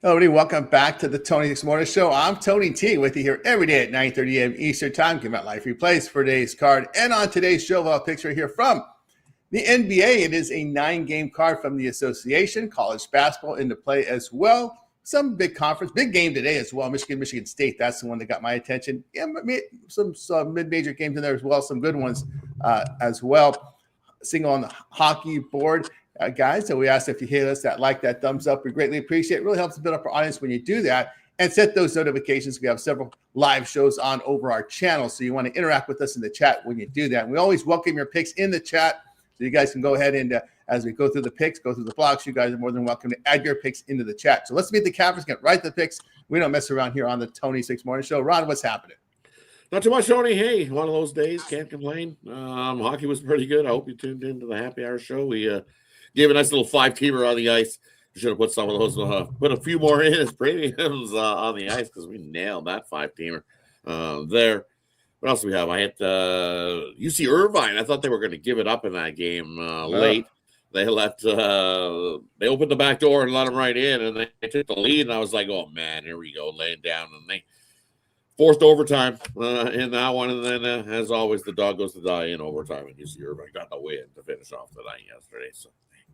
Hello, everybody. Welcome back to the Tony This Morning Show. I'm Tony T with you here every day at 9:30 a.m. Eastern Time. Giving out live replays for today's card. And on today's show, we'll have a picture here from the NBA. It is a 9-game card from the association. College basketball into play as well. Some big conference, big game today as well. Michigan State. That's the one that got my attention. Yeah, some mid-major games in there as well. Some good ones as well. Single on the hockey board. Guys, so we ask if you hit us, that like, that thumbs up, we greatly appreciate it. It really helps to build up our audience when you do that, and set those notifications. We have several live shows on over our channel, so you want to interact with us in the chat when you do that. And we always welcome your picks in the chat, so you guys can go ahead and as we go through the picks, go through the blocks, you guys are more than welcome to add your picks into the chat. So let's meet the Cappers, get right to the picks. We don't mess around here on the Tony Six Morning Show. Ron, what's happening? Not too much, Tony. Hey, one of those days, can't complain. Hockey was pretty good. I hope you tuned into the Happy Hour show. We gave a nice little 5-teamer on the ice. We should have put some of those, put a few more in as premiums on the ice because we nailed that 5-teamer there. What else do we have? I had UC Irvine. I thought they were going to give it up in that game late. They they opened the back door and let them right in, and they took the lead. And I was like, oh man, here we go, laying down, and they forced overtime in that one, and then as always, the dog goes to die in overtime. And UC Irvine got the win to finish off the night yesterday, so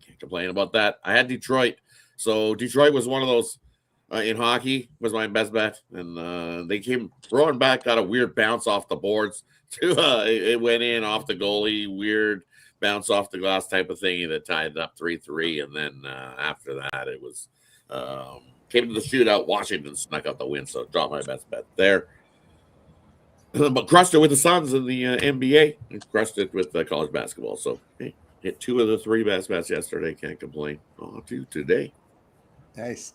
can't complain about that. I had Detroit, so Detroit was one of those in hockey was my best bet, and they came throwing back, got a weird bounce off the boards. It went in off the goalie, weird bounce off the glass type of thing that tied it up 3-3, and then after that it was. Came to the shootout. Washington snuck out the win, so dropped my best bet there. But crushed it with the Suns in the NBA. And crushed it with college basketball. So hey, hit 2 of the 3 best bets yesterday. Can't complain. On to today. Nice.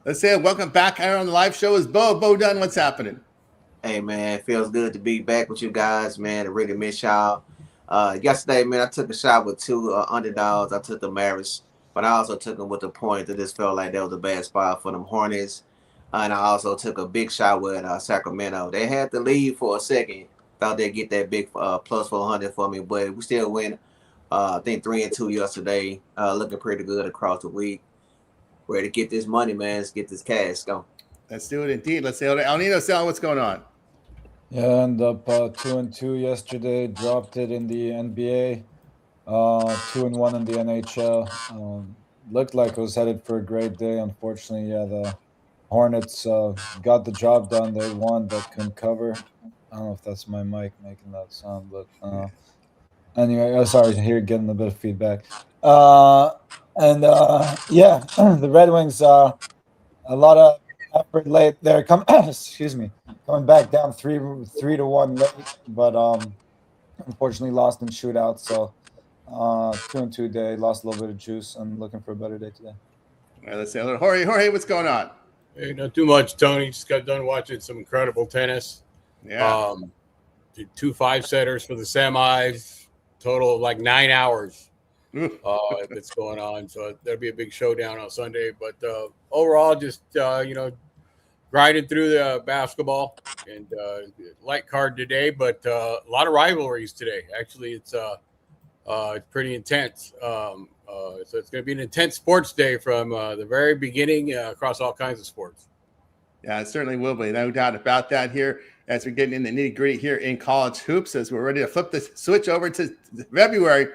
Let's say welcome back here on the live show is Bo. Bo Dunn, what's happening? Hey, man, it feels good to be back with you guys, man. I really miss y'all. Yesterday, man, I took a shot with 2 underdogs. I took the Mavericks. But I also took them with the point that just felt like that was a bad spot for them Hornets. And I also took a big shot with Sacramento. They had the lead for a second. Thought they'd get that big plus 400 for me. But we still win, I think, 3-2 yesterday. Looking pretty good across the week. Ready to get this money, man. Let's get this cash going. Let's do it indeed. Let's see. Alnino, Sal, what's going on? Yeah, ended up 2-2 yesterday. Dropped it in the NBA. 2-1 in the NHL. Looked like it was headed for a great day. Unfortunately, the Hornets got the job done. They won, but couldn't cover. I don't know if that's my mic making that sound, but anyway, sorry to hear getting a bit of feedback. The Red Wings, a lot of effort late there. Coming back down 3-1 late, but unfortunately lost in shootout. So 2-2 day, lost a little bit of juice. I'm looking for a better day today. All right, let's say hello. Jorge, what's going on? Hey, not too much, Tony. Just got done watching some incredible tennis. Yeah. Did 2 5-setters for the semis, total of like 9 hours. That's going on. So there'll be a big showdown on Sunday. But overall, just grinding through the basketball and light card today, but a lot of rivalries today. Actually, it's pretty intense. So it's going to be an intense sports day from the very beginning across all kinds of sports. Yeah, it certainly will be. No doubt about that here as we're getting in the nitty-gritty here in college hoops as we're ready to flip the switch over to February.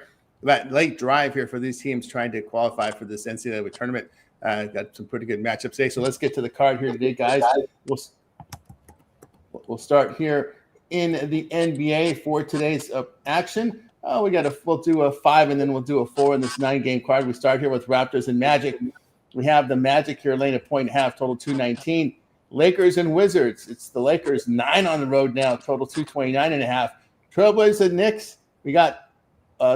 That late drive here for these teams trying to qualify for this NCAAB tournament. Got some pretty good matchups today. So let's get to the card here today, guys. We'll start here in the NBA for today's action. We'll do a 5 and then we'll do a 4 in this 9-game card. We start here with Raptors and Magic. We have the Magic here laying a 1.5, total 219. Lakers and Wizards. It's the Lakers 9 on the road now, total 229.5. Trailblazers and Knicks. We got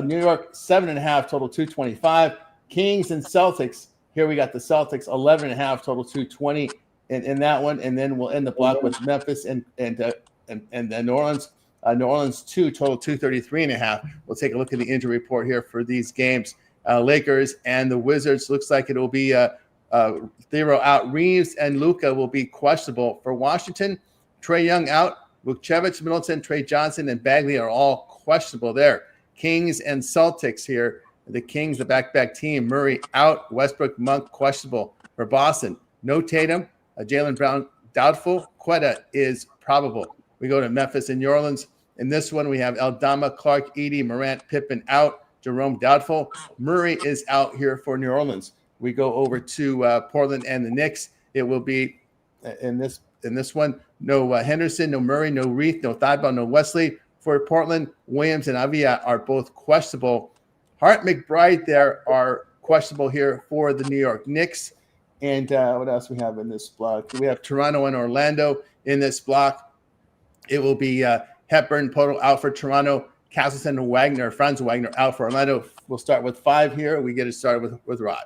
New York 7.5, total 225. Kings and Celtics. Here we got the Celtics 11.5, total 220 in that one, and then we'll end the block with Memphis and New Orleans. New Orleans 2, total 233.5. We'll take a look at the injury report here for these games. Lakers and the Wizards. Looks like it'll be Thero out. Reeves and Luka will be questionable. For Washington, Trae Young out. Vukcevic, Middleton, Trey Johnson, and Bagley are all questionable there. Kings and Celtics here. The Kings, the back-to-back team. Murray out. Westbrook, Monk questionable. For Boston, No Tatum. Jaylen Brown, doubtful. Quetta is probable. We go to Memphis and New Orleans. In this one, we have Aldama, Clark, Edey, Morant, Pippen out. Jerome, doubtful. Murray is out here for New Orleans. We go over to Portland and the Knicks. It will be in this one, no Henderson, no Murray, no Reith, no Thibault, no Wesley. For Portland, Williams and Avia are both questionable. Hart, McBride there are questionable here for the New York Knicks. And what else we have in this block? We have Toronto and Orlando in this block. It will be Hepburn, Poto out for Toronto, Castleton and Wagner, Franz Wagner out for Orlando. We'll start with 5 here. We get it started with Rod.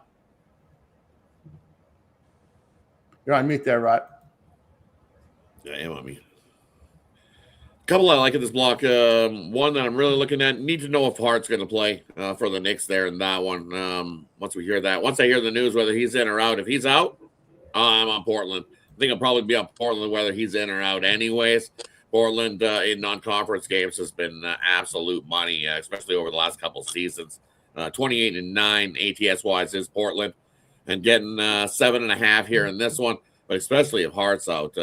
You're on mute there, Rod. Yeah, I am on mute. Couple I like in this block. One that I'm really looking at. Need to know if Hart's going to play for the Knicks there in that one. Once we hear that, once I hear the news whether he's in or out. If he's out, I'm on Portland. I think I'll probably be on Portland whether he's in or out. Anyways, Portland in non-conference games has been absolute money, especially over the last couple seasons. 28-9 ATS wise is Portland, and getting 7.5 here in this one. But especially if Hart's out,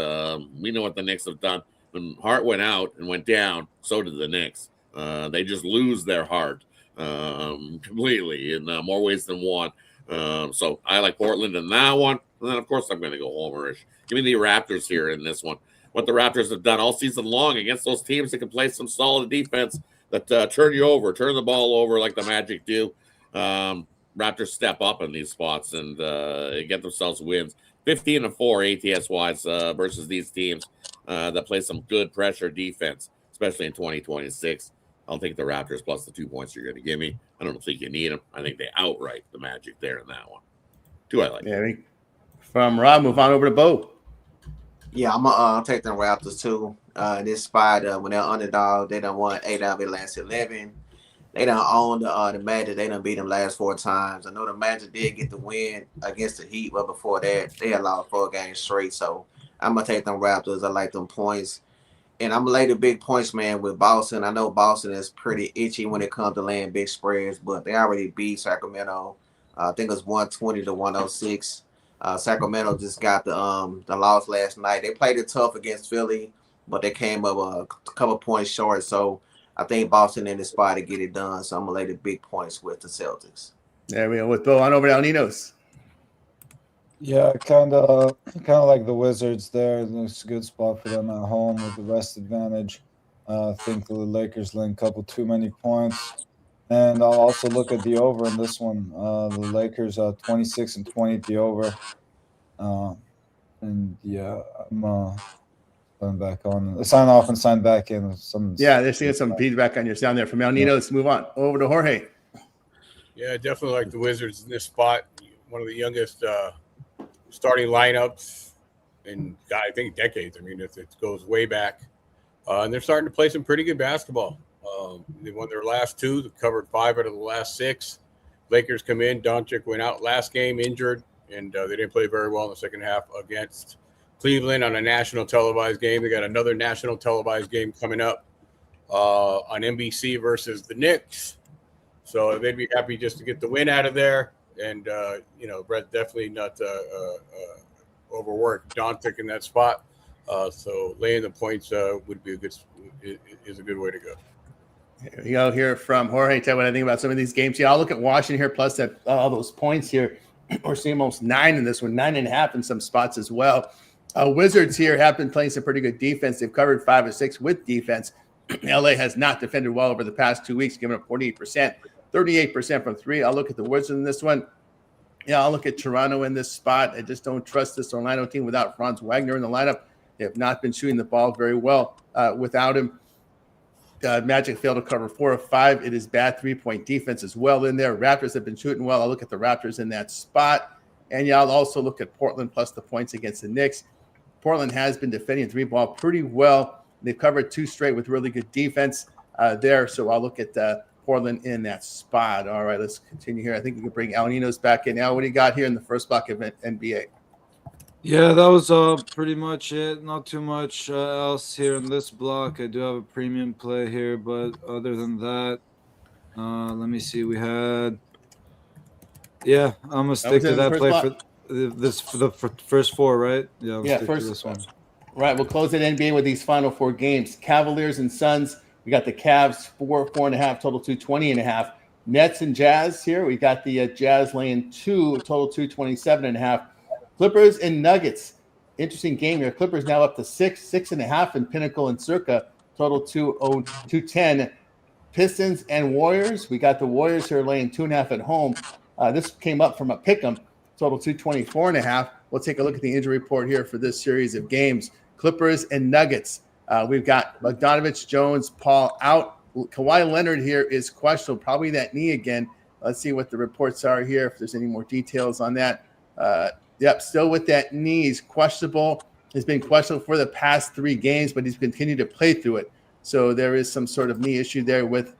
we know what the Knicks have done. When Hart went out and went down, so did the Knicks. They just lose their heart completely in more ways than one. So I like Portland in that one. And then, of course, I'm going to go homerish. Give me the Raptors here in this one. What the Raptors have done all season long against those teams that can play some solid defense that turn you over, turn the ball over like the Magic do. Raptors step up in these spots and get themselves wins. 15-4 ATS-wise versus these teams that play some good pressure defense, especially in 2026. I'll take the Raptors plus the 2 points you're going to give me. I don't think you need them. I think they outright the Magic there in that one. 2 I like. Yeah, from Rob, move on over to Bo. Yeah, I'm gonna take them Raptors too. This spot when they're underdog, they done won 8 out of their last 11. They done owned the Magic. They done beat them last 4 times. I know the Magic did get the win against the Heat, but before that, they had lost 4 games straight. So I'm gonna take them Raptors. I like them points, and I'm gonna lay the big points, man, with Boston. I know Boston is pretty itchy when it comes to laying big spreads, but they already beat Sacramento. I think it was 120-106. Sacramento just got the loss last night. They played it tough against Philly, but they came up a couple points short. So I think Boston in the spot to get it done. So I'm gonna lay the big points with the Celtics. There we go. With Bo on over to El Ninos. Yeah, kind of like the Wizards there. It's a good spot for them at home with the rest advantage. I think the Lakers laying a couple too many points. And I'll also look at the over in this one. The Lakers are 26-20 at the over. And yeah, I'm going back on. Sign off and sign back in. They're seeing some feedback on your sound there from El Nino. Let's move on over to Jorge. Yeah, definitely like the Wizards in this spot. One of the youngest starting lineups in, I think, decades. I mean, it goes way back. And they're starting to play some pretty good basketball. They won their last 2. They covered 5 out of the last 6. Lakers come in. Doncic went out last game injured, and they didn't play very well in the second half against Cleveland on a national televised game. They got another national televised game coming up on NBC versus the Knicks. So they'd be happy just to get the win out of there. And, Brett definitely not overworked Doncic in that spot. So laying the points would be is a good way to go. Here we go here from Jorge. Tell what I think about some of these games. Yeah, I'll look at Washington here, plus that all those points here. We're seeing almost 9 in this one, 9.5 in some spots as well. Wizards here have been playing some pretty good defense. They've covered 5 or 6 with defense. LA has not defended well over the past 2 weeks, giving up 48%, 38% from 3. I'll look at the Wizards in this one. Yeah, I'll look at Toronto in this spot. I just don't trust this Orlando team without Franz Wagner in the lineup. They have not been shooting the ball very well without him. Magic failed to cover 4 of 5. It is bad 3-point defense as well in there. Raptors have been shooting well. I'll look at the Raptors in that spot. And yeah, I'll also look at Portland plus the points against the Knicks. Portland has been defending 3-ball pretty well. They've covered 2 straight with really good defense there. So I'll look at Portland in that spot. All right, let's continue here. I think we can bring Al Ninos back in. Al, what do you got here in the first block of NBA? Yeah, that was pretty much it. Not too much else here in this block. I do have a premium play here, but other than that, let me see. We had, I'm gonna stick to that play this for the first four, right? Yeah, we'll stick to this one. Right, we'll close at NBA with these final four games. Cavaliers and Suns. We got the Cavs 4.5, total 220.5. Nets and Jazz here. We got the Jazz laying 2, total 227.5. Clippers and Nuggets. Interesting game here. Clippers now up to 6.5 in Pinnacle and Circa, total 210. Pistons and Warriors. We got the Warriors here laying 2.5 at home. This came up from a pick'em, total 224.5. We'll take a look at the injury report here for this series of games. Clippers and Nuggets. We've got Bogdanovich, Jones, Paul out. Kawhi Leonard here is questionable, probably that knee again. Let's see what the reports are here, if there's any more details on that. Yep, still with that knee. He's questionable. He's been questionable for the past 3 games, but he's continued to play through it. So there is some sort of knee issue there with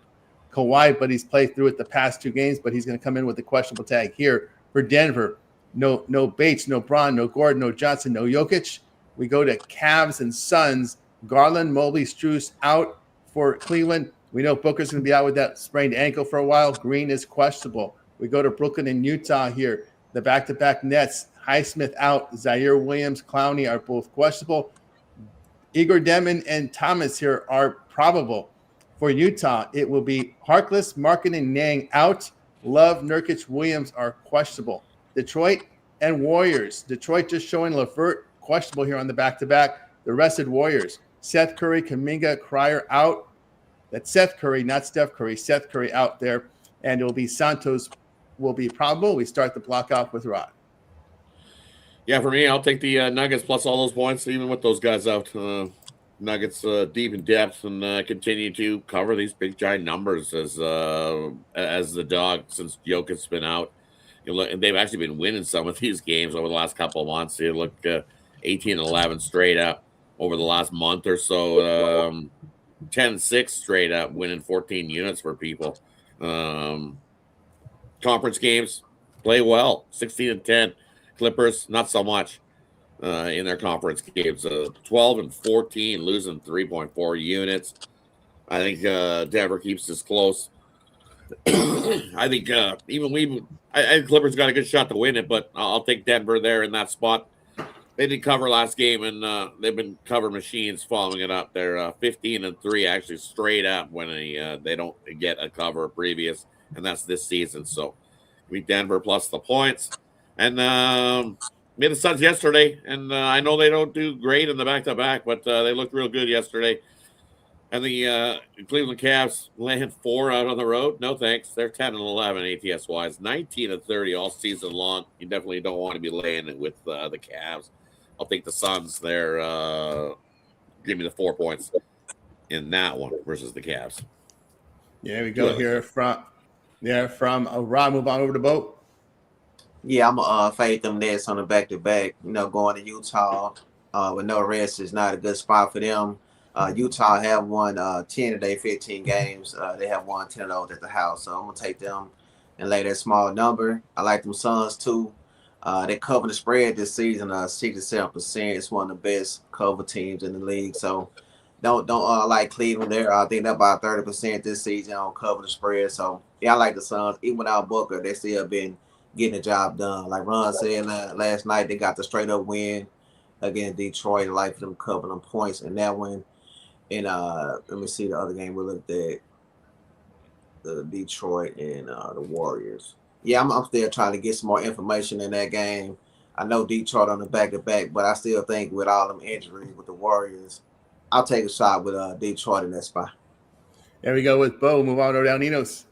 Kawhi, but he's played through it the past 2 games, but he's going to come in with a questionable tag here for Denver. No Bates, no Braun, no Gordon, no Johnson, no Jokic. We go to Cavs and Suns. Garland, Mobley, Strus out for Cleveland. We know Booker's going to be out with that sprained ankle for a while. Green is questionable. We go to Brooklyn and Utah here. The back-to-back Nets. Highsmith out. Zaire Williams, Clowney are both questionable. Igor Demon and Thomas here are probable. For Utah, it will be Harkless, Markin, and Nang out. Love, Nurkic, Williams are questionable. Detroit and Warriors. Detroit just showing LeVert questionable here on the back-to-back. The rested Warriors. Seth Curry, Kuminga, Cryer out. That's Seth Curry, not Steph Curry. Seth Curry out there. And it will be Santos will be probable. We start the block off with Rod. Yeah, for me, I'll take the Nuggets plus all those points, even with those guys out. Nuggets deep in depth and continue to cover these big giant numbers as the dog since Jokic's been out. And they've actually been winning some of these games over the last couple of months. They look 18-11 straight up over the last month or so. 10-6 straight up, winning 14 units for people. Conference games play well, 16-10. Clippers, not so much in their conference games. 12-14, losing 3.4 units. I think Denver keeps this close. I think I think Clippers got a good shot to win it, but I'll take Denver there in that spot. They did cover last game, and they've been cover machines following it up. They're 15-3 actually straight up when they don't get a cover previous, and that's this season. So we Denver plus the points. And made the Suns yesterday, and I know they don't do great in the back-to-back, but they looked real good yesterday. And the Cleveland Cavs laying 4 out on the road. No thanks. They're 10-11 ATS-wise, 19-30 all season long. You definitely don't want to be laying it with the Cavs. I'll take the Suns there. Give me the 4 points in that one versus the Cavs. Yeah, we go here from Rod. Move on over to Boat. Yeah, I'm gonna fade them Nets on the back-to-back. Going to Utah with no rest is not a good spot for them. Utah have won 10 of their 15 games. They have won 10 of those at the house. So I'm going to take them and lay that small number. I like them Suns, too. They cover the spread this season, 67%. It's one of the best cover teams in the league. So don't like Cleveland there. I think they're about 30% this season on cover the spread. So, yeah, I like the Suns. Even without Booker, they still been getting the job done. Like Ron said last night, they got the straight-up win against Detroit. I like them covering them points in that one. And let me see the other game we looked at, the Detroit and the Warriors. Yeah, I'm still trying to get some more information in that game. I know Detroit on the back-to-back, but I still think with all them injuries with the Warriors, I'll take a shot with Detroit in that spot. There we go with Bo. Move on to down Ninos.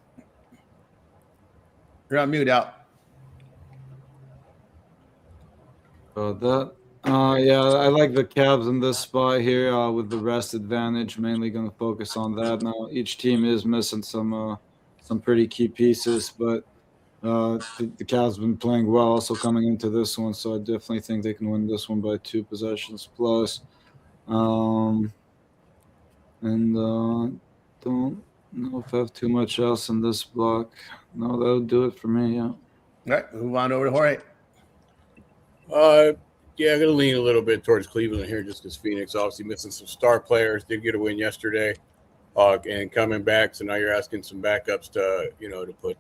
You're on mute, out. Yeah, I like the Cavs in this spot here with the rest advantage. Mainly going to focus on that. Now, each team is missing some pretty key pieces, but the Cavs have been playing well also coming into this one, so I definitely think they can win this one by 2 possessions plus. And don't know if I have too much else in this block. No, that'll do it for me, yeah. All right, move on over to Jorge. Yeah, I'm going to lean a little bit towards Cleveland here just because Phoenix obviously missing some star players. Did get a win yesterday and coming back. So now you're asking some backups to,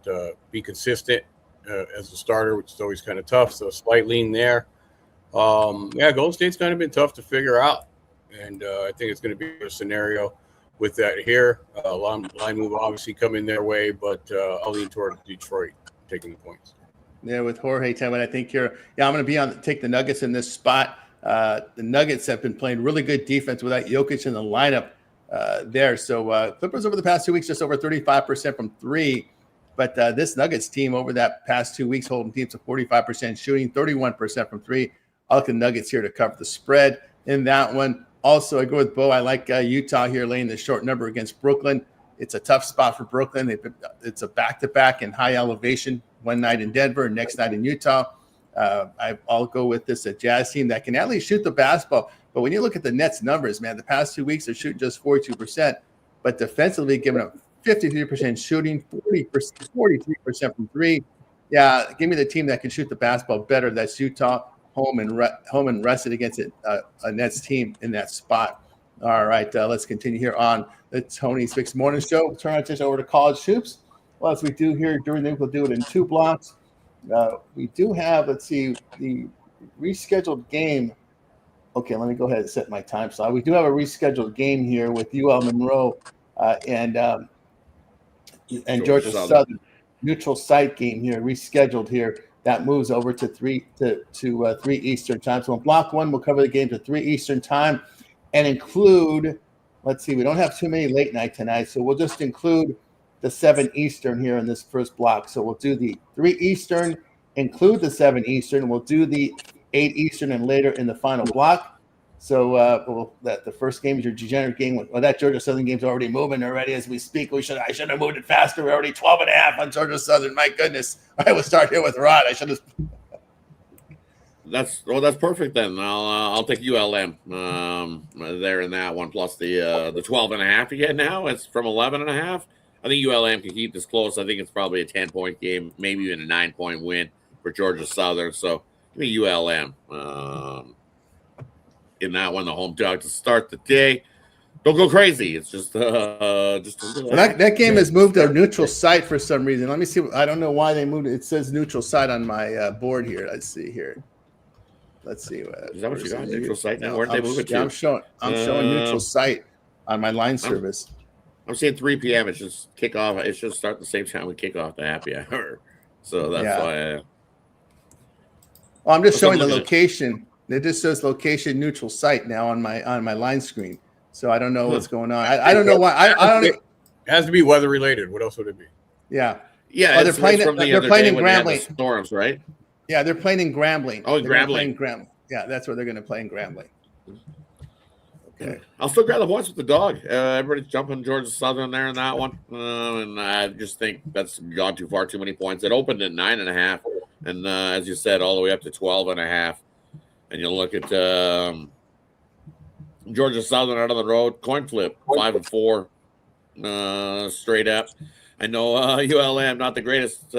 to be consistent as a starter, which is always kind of tough. So slight lean there. Golden State's kind of been tough to figure out, and I think it's going to be a scenario with that here. Line move obviously coming their way, but I'll lean toward Detroit taking the points. Yeah, with Jorge Temin, I think I'm going to take the Nuggets in this spot. The Nuggets have been playing really good defense without Jokic in the lineup there. So Clippers over the past 2 weeks, just over 35% from three. But this Nuggets team over that past 2 weeks, holding teams to 45% shooting, 31% from three. I'll look at the Nuggets here to cover the spread in that one. Also, I go with Bo. I like Utah here laying the short number against Brooklyn. It's a tough spot for Brooklyn. It's a back-to-back in high elevation, one night in Denver, next night in Utah. I'll go with this Jazz team that can at least shoot the basketball. But when you look at the Nets numbers, man, the past 2 weeks they're shooting just 42%, but defensively giving up 53% shooting, 43% from three. Yeah, give me the team that can shoot the basketball better. That's Utah, home and rested against a Nets team in that spot. All right, let's continue here on the Tony's Fixed Morning Show. Turn our attention over to college hoops. Well, as we do here during the week, we'll do it in 2 blocks. We do have, let's see, the rescheduled game. Okay, let me go ahead and set my time slot. We do have a rescheduled game here with UL Monroe and Georgia Southern. Neutral site game here, rescheduled here. That moves over to 3 Eastern time. So in block 1, we'll cover the game to 3 Eastern time and include, let's see, we don't have too many late night tonight, so we'll just include the 7 Eastern here in this first block. So we'll do the 3 Eastern, include the 7 Eastern. We'll do the 8 Eastern and later in the final block. So the first game is your degenerate game. Well, that Georgia Southern game's already moving already as we speak. I should have moved it faster. We're already 12.5 on Georgia Southern. My goodness. All right, we'll start here with Rod. I should have. That's perfect then. I'll take ULM there in that one, plus the 12.5 you get now. It's from 11.5. I think ULM can keep this close. I think it's probably a 10-point game, maybe even a 9-point win for Georgia Southern. So give me ULM in that one, the home dog to start the day. Don't go crazy. It's just that game has moved to a neutral site for some reason. Let me see. I don't know why they moved it. It says neutral site on my board here. Let's see here. Let's see. Is that what you got? Neutral site now? Where'd they move it to? I'm showing neutral site on my line service. I'm seeing 3 p.m. It's just kickoff. It should start the same time we kick off the happy hour. So that's why. Well, I'm just showing the location. It just says location neutral site now on my line screen. So I don't know what's going on. I don't know why. I don't. It has to be weather related. What else would it be? Yeah. Yeah. They're playing in Grambling. Storms, right? Yeah, they're playing in Grambling. Oh, Grambling. Yeah, that's where they're going to play in Grambling. Okay. I'll still grab the points with the dog. Everybody's jumping Georgia Southern there in that one. And I just think that's gone too far, too many points. It opened at 9.5. And as you said, all the way up to 12.5. And you look at Georgia Southern out on the road, coin flip, 5-4 straight up. I know ULM, not the greatest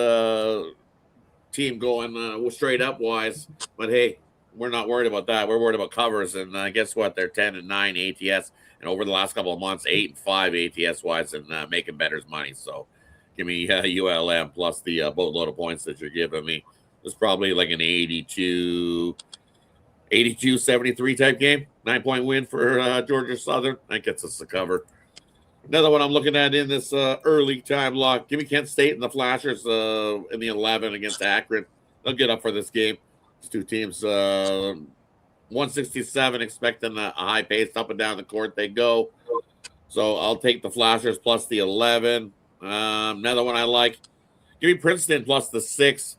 team going straight up wise, but hey, we're not worried about that. We're worried about covers, and guess what? They're 10-9 ATS, and over the last couple of months, 8-5 ATS wise, and making bettors money. So, give me ULM plus the boatload of points that you're giving me. It's probably like an 82-73 type game. 9-point win for Georgia Southern. That gets us the cover. Another one I'm looking at in this early time lock. Give me Kent State and the Flashers in the 11 against Akron. They'll get up for this game. These two teams, 167, expecting a high pace up and down the court they go. So I'll take the Flashers plus the 11. Another one I like. Give me Princeton plus the 6.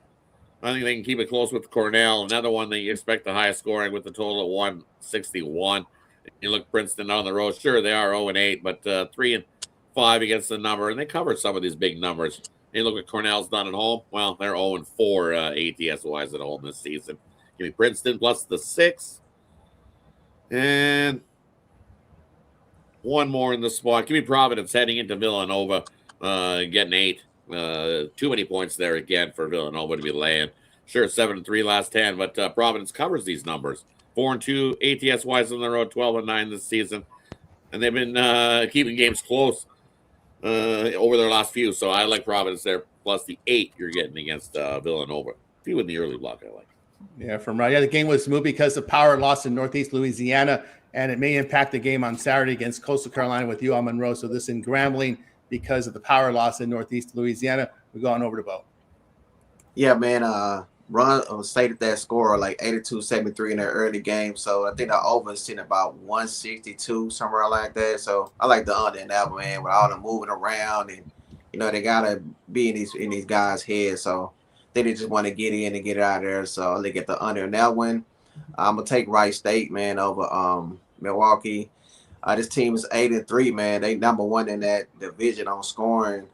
I think they can keep it close with Cornell. Another one that you expect the highest scoring with the total of 161. You look Princeton on the road. Sure, they are 0-8, but 3-5 against the number, and they covered some of these big numbers. You look at Cornell's done at home. Well, they're 0-4 ATS-wise at home this season. Give me Princeton plus the 6. And one more in the spot. Give me Providence heading into Villanova, getting 8. Too many points there again for Villanova to be laying. Sure, 7-3 last 10, but Providence covers these numbers. 4-2 ATS wise on the road, 12-9 this season, and they've been keeping games close over their last few. So I like Providence there plus the 8 you're getting against Villanova. A few in the early block I like. Yeah, from right. Yeah, the game was moved because of power loss in Northeast Louisiana, and it may impact the game on Saturday against Coastal Carolina with UL Monroe. So this in Grambling because of the power loss in Northeast Louisiana. We're going over to Bo. Yeah, man. Ron stated that score like 82-73 in their early game. So I think the over is sitting about 162, somewhere like that. So I like the under in that one, man, with all the moving around and they gotta be in these guys' heads. So they just want to get in and get it out of there. So I look at the under in that one. I'm gonna take Wright State, man, over Milwaukee. This team is 8-3, man. They number one in that division on scoring.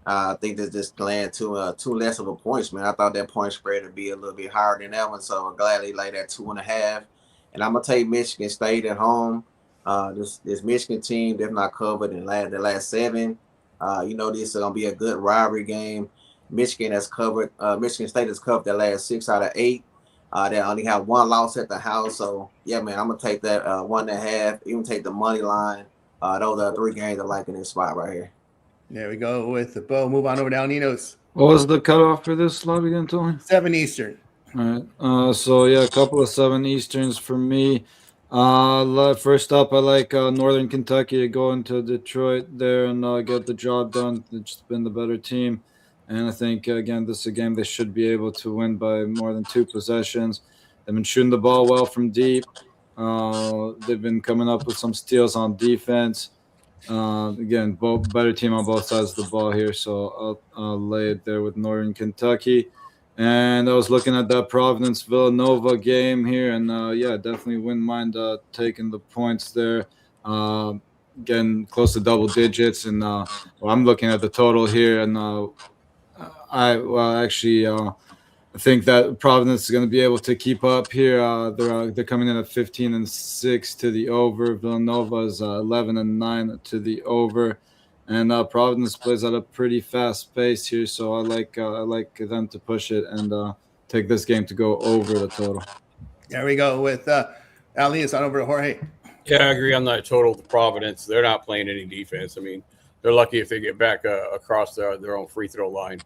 I think they're just playing two less of a points, man. I thought that point spread would be a little bit higher than that one, so I'm gladly lay that 2.5. And I'm gonna take Michigan State at home. This Michigan team, they've not covered in the last 7. This is gonna be a good rivalry game. Michigan State has covered their last 6 out of 8. They only have 1 loss at the house. So yeah, man, I'm gonna take that 1.5, even take the money line. Those are 3 games I like in this spot right here. There we go with the Bo. Move on over to Nino's. What was the cutoff for this slot again, Tony? 7 Eastern. All right. So yeah, a couple of 7 Easterns for me. First up, I like Northern Kentucky to go into Detroit there and get the job done. It's just been the better team. And I think, again, this is a game they should be able to win by more than 2 possessions. They've been shooting the ball well from deep. They've been coming up with some steals on defense. Again, better team on both sides of the ball here, so I'll lay it there with Northern Kentucky. And I was looking at that Providence-Villanova game here, and definitely wouldn't mind taking the points there. Getting close to double digits, and I'm looking at the total here, and I think that Providence is going to be able to keep up here. They're coming in at 15-6 to the over. Villanova is 11-9 to the over, and Providence plays at a pretty fast pace here. So I like them to push it and take this game to go over the total. There we go with Ali. It's on over to Jorge. Yeah, I agree on that total. The Providence, they're not playing any defense. I mean, they're lucky if they get back across their own free throw line.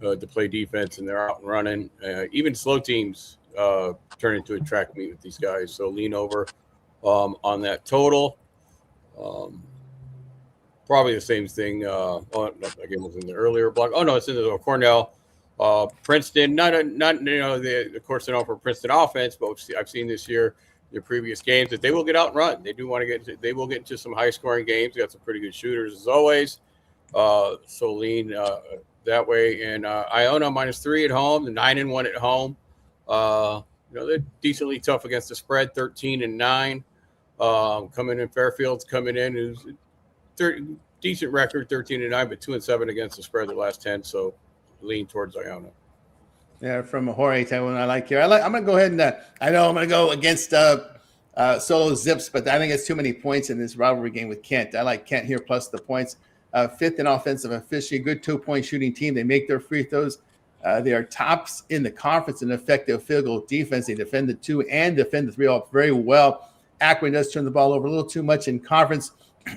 To play defense, and they're out and running. Even slow teams turn into a track meet with these guys. So lean over on that total. Probably the same thing. That game was in the earlier block. Oh no, it's in the Cornell, Princeton. Not of course they're known for Princeton offense, but I've seen this year their previous games that they will get out and run. They do want to they will get into some high scoring games. They got some pretty good shooters as always. So lean that way, and Iona -3 at home, 9-1 at home. They're decently tough against the spread, 13-9. Coming in, Fairfield's coming in who's decent record, 13-9, but 2-7 against the spread the last 10. So lean towards Iona. Yeah, from Jorge, one I like here. I'm gonna go ahead and I know I'm gonna go against Solo Zips, but I think it's too many points in this rivalry game with Kent. I like Kent here plus the points. 5th in offensive efficiency, good 2-point shooting team. They make their free throws. They are tops in the conference in effective field goal defense. They defend the 2 and defend the 3 up very well. Akron does turn the ball over a little too much in conference.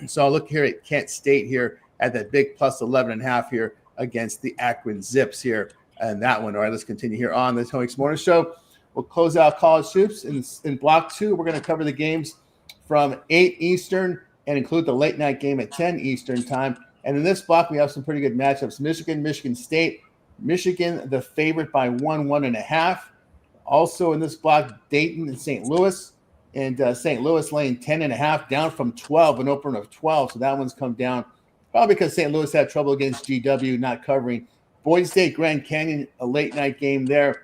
So I'll look here at Kent State here at that big plus 11.5 here against the Akron Zips here and that one. All right, let's continue here on the Tony X Morning Show. We'll close out college hoops in block 2. We're going to cover the games from 8 Eastern and include the late night game at 10 Eastern time. And in this block, we have some pretty good matchups. Michigan State. Michigan, the favorite by 1.5. Also in this block, Dayton and St. Louis. And St. Louis laying 10.5, down from 12, an opener of 12. So that one's come down probably because St. Louis had trouble against GW not covering. Boise State, Grand Canyon, a late night game there.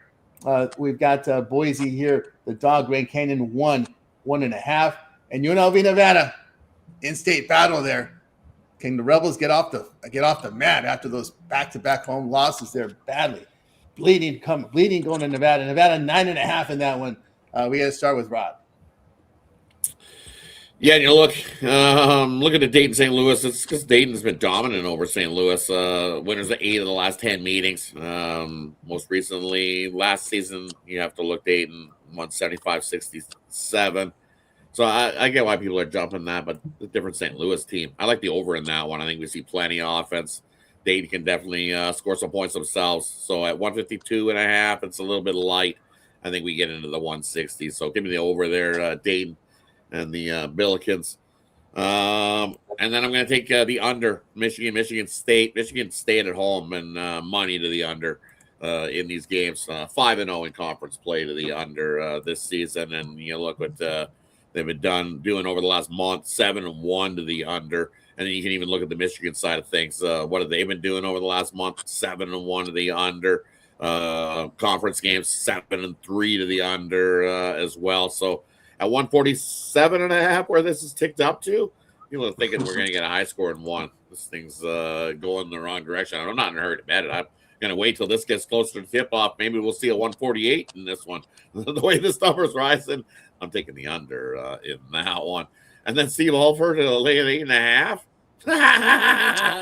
We've got Boise here, the dog, Grand Canyon 1.5. And UNLV, Nevada, in-state battle there. Can the Rebels get off the mat after those back-to-back home losses? They're badly bleeding going to Nevada. Nevada 9.5 in that one. We got to start with Rod. Yeah, look at the Dayton St. Louis. It's because Dayton's been dominant over St. Louis. Winners of 8 of the last 10 meetings. Most recently, last season, you have to look, Dayton won 75-67. So I get why people are jumping that, but the different St. Louis team. I like the over in that one. I think we see plenty of offense. Dayton can definitely score some points themselves. So at 152.5, it's a little bit light. I think we get into the 160s. So give me the over there, Dayton and the Billikens. And then I'm going to take the under, Michigan State at home, and money to the under in these games. 5-0 in conference play to the under this season. And you look what they've been doing over the last month, 7-1 to the under. And then you can even look at the Michigan side of things. What have they been doing over the last month? 7-1 to the under. Conference games, 7-3 to the under as well. So at 147.5, where this is ticked up to, people are thinking we're going to get a high score in one. This thing's going the wrong direction. I'm not in a hurry to bet it. I'm going to wait till this gets closer to tip-off. Maybe we'll see a 148 in this one. The way this number's rising, I'm taking the under in that one. And then Steve Alford to lay an 8.5.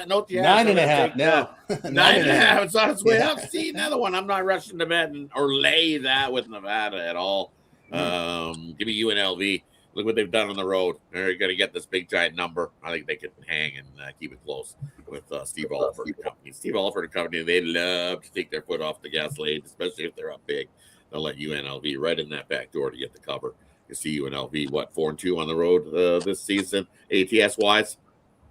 No, 9.5 now. 9.5. It's on its way up. See, another one. I'm not rushing to bet or lay that with Nevada at all. Give me UNLV. Look what they've done on the road. They're going to get this big giant number. I think they can hang and keep it close with Steve Alford and company. Steve Alford and company, they love to take their foot off the gas lane, especially if they're up big. They'll let UNLV right in that back door to get the cover. You see UNLV, 4-2 on the road this season, ATS-wise.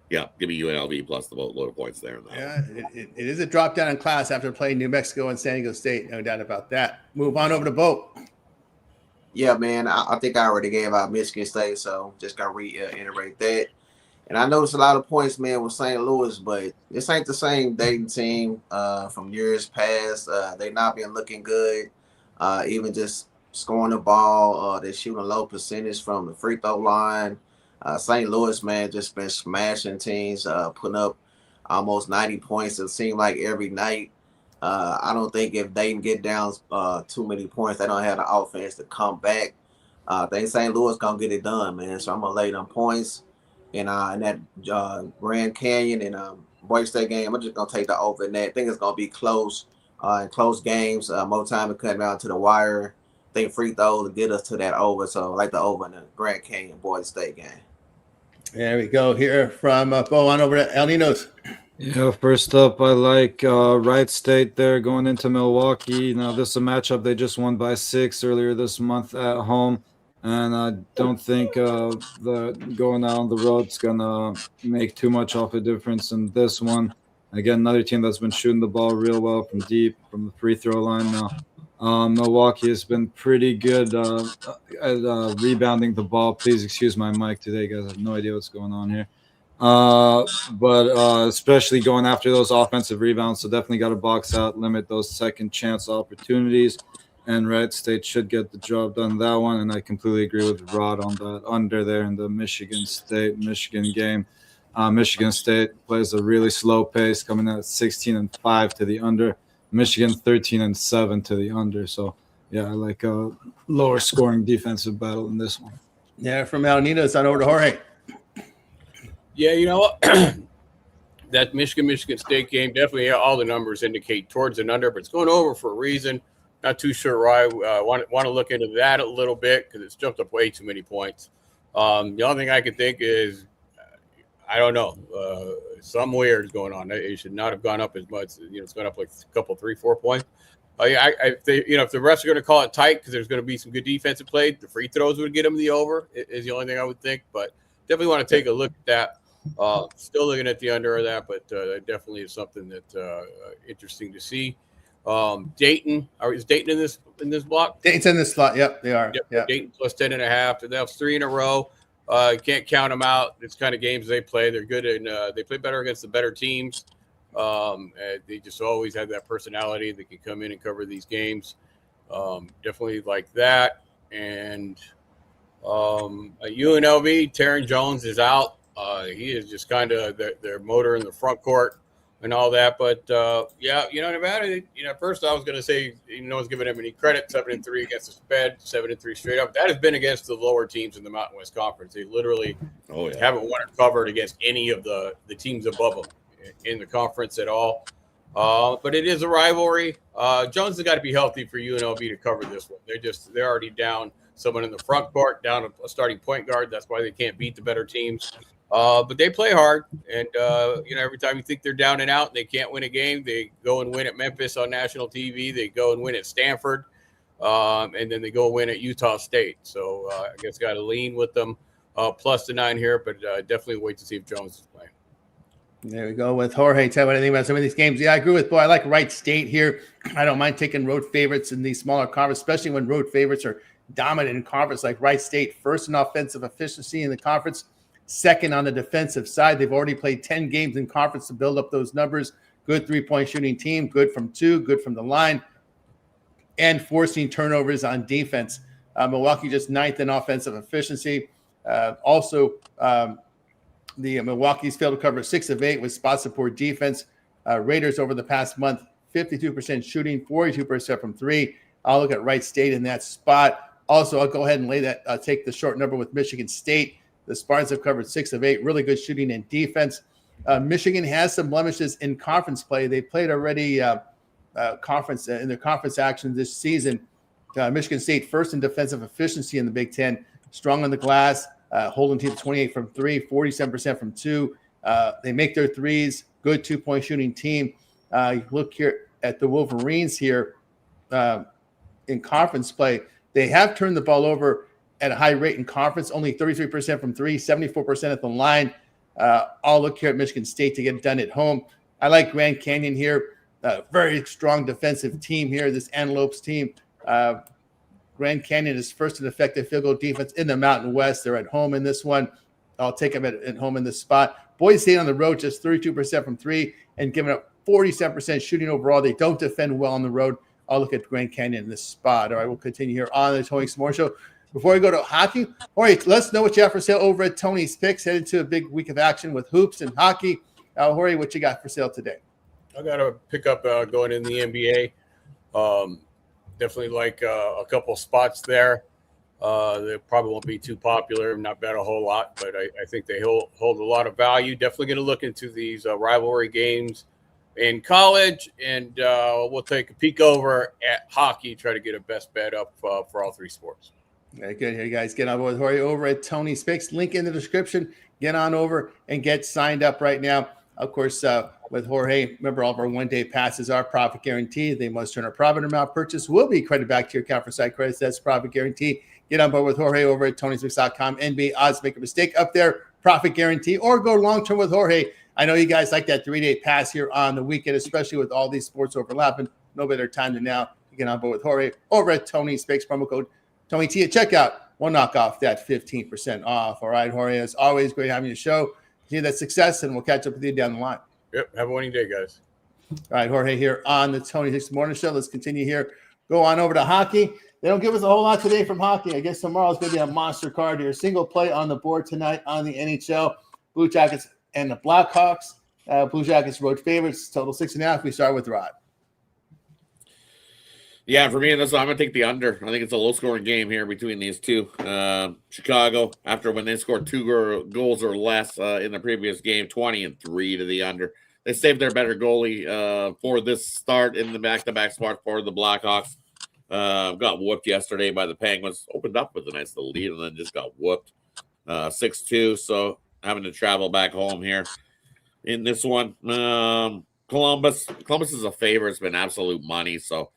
Yeah, give me UNLV plus the boatload of points there. Yeah, it is a drop down in class after playing New Mexico and San Diego State. No doubt about that. Move on over to Boat. Yeah, man, I think I already gave out Michigan State, so just got to reiterate that. And I noticed a lot of points, man, with St. Louis, but this ain't the same Dayton team from years past. They not been looking good, even just scoring the ball. They're shooting a low percentage from the free throw line. St. Louis, man, just been smashing teams, putting up almost 90 points, it seemed like, every night. I don't think if Dayton get down too many points, they don't have the offense to come back. I think St. Louis going to get it done, man. So I'm going to lay them points. And in that Grand Canyon and Boise State game, I'm just going to take the over in that. I think it's going to be close in close games. More time to cut down to the wire. I think free throws to get us to that over. So I like the over in the Grand Canyon Boise State game. There we go. Here from Bo on over to El Ninos. Yeah, first up, I like Wright State there going into Milwaukee. Now, this is a matchup they just won by 6 earlier this month at home. And I don't think the going out on the road is going to make too much of a difference in this one. Again, another team that's been shooting the ball real well from deep, from the free throw line now. Milwaukee has been pretty good at rebounding the ball. Please excuse my mic today, guys. I have no idea what's going on here. But especially going after those offensive rebounds. So definitely got to box out, limit those second chance opportunities. And Wright State should get the job done in that one. And I completely agree with Rod on that under there in the Michigan game. Michigan State plays a really slow pace, coming out at 16-5 to the under. Michigan 13-7 to the under. So, yeah, I like a lower scoring defensive battle in this one. Yeah, from El Ninos on over to Jorge. Yeah, you know what? That Michigan State game, definitely all the numbers indicate towards an under, but it's going over for a reason. Not too sure why. I want to look into that a little bit because it's jumped up way too many points. The only thing I can think is, I don't know, something weird is going on. It should not have gone up as much. It's gone up like a couple, 3-4 points. If the refs are going to call it tight because there's going to be some good defensive play, the free throws would get them the over. Is the only thing I would think. But definitely want to take a look at that. Still looking at the under of that, but definitely is something that's interesting to see. Dayton, is Dayton in this block? Dayton's in this slot. Yep, they are. Yep. Dayton plus 10.5. That was 3 in a row. Can't count them out. It's kind of games they play. They're good and they play better against the better teams. They just always have that personality. They can come in and cover these games. Definitely like that. And at UNLV, Taron Jones is out. He is just kind of their motor in the front court and all that. But, Nevada, first I was going to say, no one's giving him any credit, 7-3 against the spread, 7-3 straight up. That has been against the lower teams in the Mountain West Conference. They literally haven't won or covered against any of the teams above them in the conference at all. But it is a rivalry. Jones has got to be healthy for UNLV to cover this one. They're already down someone in the front court, down a starting point guard. That's why they can't beat the better teams. But they play hard, and every time you think they're down and out and they can't win a game, they go and win at Memphis on national TV. They go and win at Stanford, and then they go win at Utah State. So I guess got to lean with them plus the 9 here, but definitely wait to see if Jones is playing. There we go with Jorge. Tell me anything about some of these games. Yeah, I agree with Boy. I like Wright State here. I don't mind taking road favorites in these smaller conferences, especially when road favorites are dominant in conference like Wright State. First in offensive efficiency in the conference, second on the defensive side. They've already played 10 games in conference to build up those numbers. Good three-point shooting team, good from 2, good from the line, and forcing turnovers on defense. Milwaukee just 9th in offensive efficiency. The Milwaukee's failed to cover 6 of 8 with spot support defense. Raiders over the past month, 52% shooting, 42% from 3. I'll look at Wright State in that spot. Also, I'll go ahead and lay that. Take the short number with Michigan State. The Spartans have covered 6 of 8. Really good shooting and defense. Michigan has some blemishes in conference play. They played already conference in their conference action this season. Michigan State first in defensive efficiency in the Big Ten. Strong on the glass. Holding team 28 from 3, 47% from 2. They make their threes. Good 2-point shooting team. You look here at the Wolverines here in conference play. They have turned the ball over at a high rate in conference, only 33% from 3, 74% at the line. I'll look here at Michigan State to get it done at home. I like Grand Canyon here. Very strong defensive team here, this Antelopes team. Grand Canyon is first in effective field goal defense in the Mountain West. They're at home in this one. I'll take them at home in this spot. Boise State on the road, just 32% from 3 and giving up 47% shooting overall. They don't defend well on the road. I'll look at Grand Canyon in this spot. All right, we'll continue here on the Tony S'more Show. Before we go to hockey, all right, let's know what you have for sale over at Tony's Picks. Headed to a big week of action with hoops and hockey. Jorge, what you got for sale today? I got to pick up going in the NBA. Definitely like a couple spots there. They probably won't be too popular, not bet a whole lot, but I think they hold a lot of value. Definitely going to look into these rivalry games in college, and we'll take a peek over at hockey, try to get a best bet up for all 3 sports. Very good. Here, you guys get on board with Jorge over at Tony's Picks. Link in the description. Get on over and get signed up right now. Of course, with Jorge, remember all of our one-day passes are profit guaranteed. They must turn a profit amount purchase will be credited back to your account for site credits. That's profit guaranteed. Get on board with Jorge over at Tony'sPicks.com. NBA odds, make a mistake up there, profit guarantee, or go long-term with Jorge. I know you guys like that 3-day pass here on the weekend, especially with all these sports overlapping. No better time than now to get on board with Jorge over at Tony's Picks. Promo code Tony T at checkout. We'll knock off that 15% off. All right, Jorge, as always, great having you on the show. See that success, and we'll catch up with you down the line. Yep. Have a winning day, guys. All right, Jorge here on the Tony Hicks Morning Show. Let's continue here. Go on over to hockey. They don't give us a whole lot today from hockey. I guess tomorrow's going to be a monster card here. Single play on the board tonight on the NHL. Blue Jackets and the Blackhawks. Blue Jackets road favorites. Total 6.5. We start with Rod. Yeah, for me, I'm going to take the under. I think it's a low-scoring game here between these two. Chicago, after when they scored 2 goals or less in the previous game, 20-3 to the under. They saved their better goalie for this start in the back-to-back spot for the Blackhawks. Got whooped yesterday by the Penguins. Opened up with a nice little lead and then just got whooped 6-2. So having to travel back home here in this one. Columbus is a favorite. It's been absolute money. So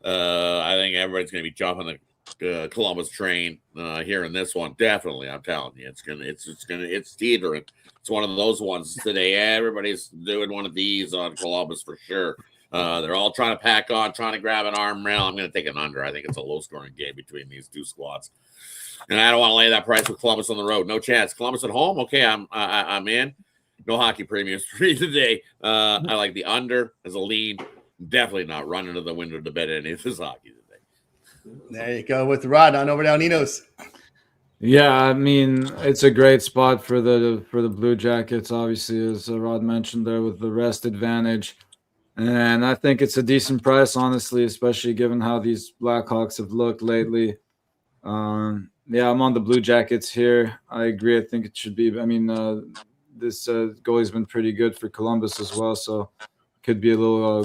I think everybody's going to be jumping the Columbus train here in this one. Definitely, I'm telling you, it's teetering. It's one of those ones today. Everybody's doing one of these on Columbus for sure. They're all trying to pack on, trying to grab an arm rail. I'm going to take an under. I think it's a low-scoring game between these two squads, and I don't want to lay that price with Columbus on the road. No chance. Columbus at home, okay, I'm in. No hockey premiums for me today. I like the under as a lead. Definitely not running to the window to bet any of this hockey today. There you go with Rod on over to Ninos. Yeah, I mean, it's a great spot for the Blue Jackets, obviously, as Rod mentioned there, with the rest advantage. And I think it's a decent price, honestly, especially given how these Blackhawks have looked lately. Yeah, I'm on the Blue Jackets here. I agree. I think it should be. I mean, this goalie's been pretty good for Columbus as well, so could be a little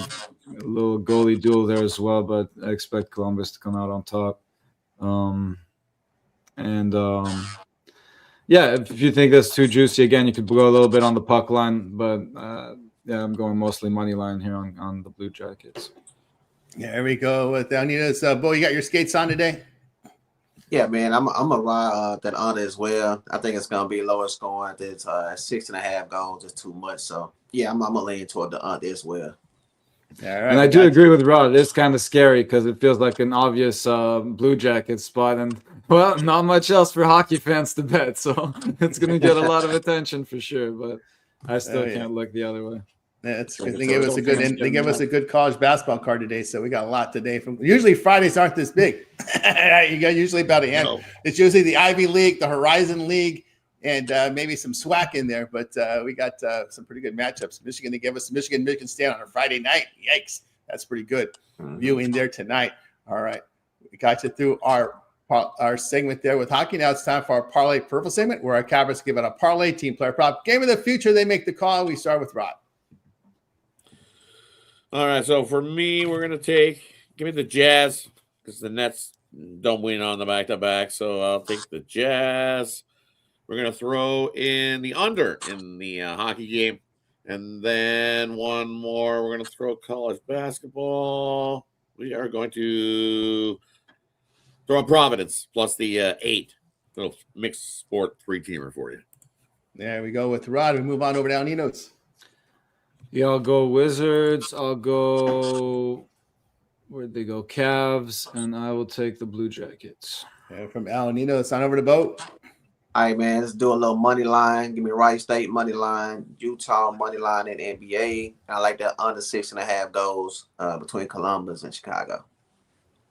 goalie duel there as well. But I expect Yeah, if you think that's too juicy, again, you could go a little bit on the puck line, but yeah, I'm going mostly money line here on the Blue Jackets. There we go with Nina's. Bo, you got your skates on today? Yeah, man, I'm a ride that under as well. I think it's gonna be lower scoring. It's 6.5 goals is too much. So yeah, I'm gonna lean toward the under as well. All right, and I do agree with Rod. It's kind of scary because it feels like an obvious Blue Jacket spot, and well, not much else for hockey fans to bet. So it's going to get a lot of attention for sure. But I still can't look the other way. That's good. They gave us a good. They gave us a good college basketball card today, so we got a lot today. From usually Fridays aren't this big. You got usually about a hand. No. It's usually the Ivy League, the Horizon League, and maybe some SWAC in there. But we got some pretty good matchups. Michigan, they gave us Michigan State on a Friday night. Yikes, that's pretty good viewing there tonight. All right, we got you through our segment there with hockey. Now it's time for our Parlay Purple segment, where our Cappers give it a parlay team player prop. Game of the future, they make the call. We start with Rod. All right, so for me, we're going to give me the Jazz because the Nets don't win on the back-to-back, so I'll take the Jazz. We're going to throw in the under in the hockey game, and then one more. We're going to throw college basketball. We are going to throw Providence plus the 8. Little mixed sport 3-teamer for you. There we go with Rod. We move on over to Al Nino's. Yeah, I'll go Wizards. I'll go, where'd they go? Cavs, and I will take the Blue Jackets. From Al Nino, it's on over to Bo. All right, man, let's do a little money line. Give me Wright State money line, Utah money line in NBA. I like that under 6.5 goals between Columbus and Chicago.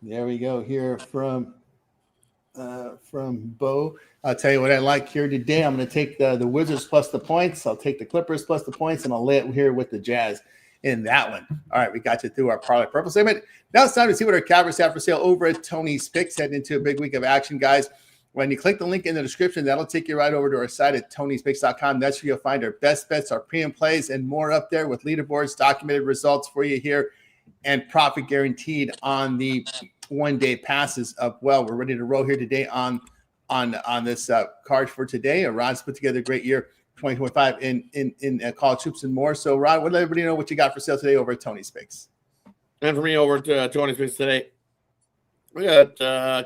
There we go here from Bo. I'll tell you what I like here today. I'm going to take the Wizards plus the points. I'll take the Clippers plus the points, and I'll lay it here with the Jazz in that one. All right, we got you through our Parlay Purple segment. Now it's time to see what our Cappers have for sale over at Tony's Picks. Heading into a big week of action, guys. When you click the link in the description, that'll take you right over to our site at Tony'sPicks.com. That's where you'll find our best bets, our premium plays, and more up there with leaderboards, documented results for you here, and profit guaranteed on the one-day passes up. Well, we're ready to roll here today on this card for today. Rod's put together a great year, 2025 in college hoops and more. So, Rod, let everybody know what you got for sale today over at Tony's Picks. And for me, over at Tony's Picks today, we got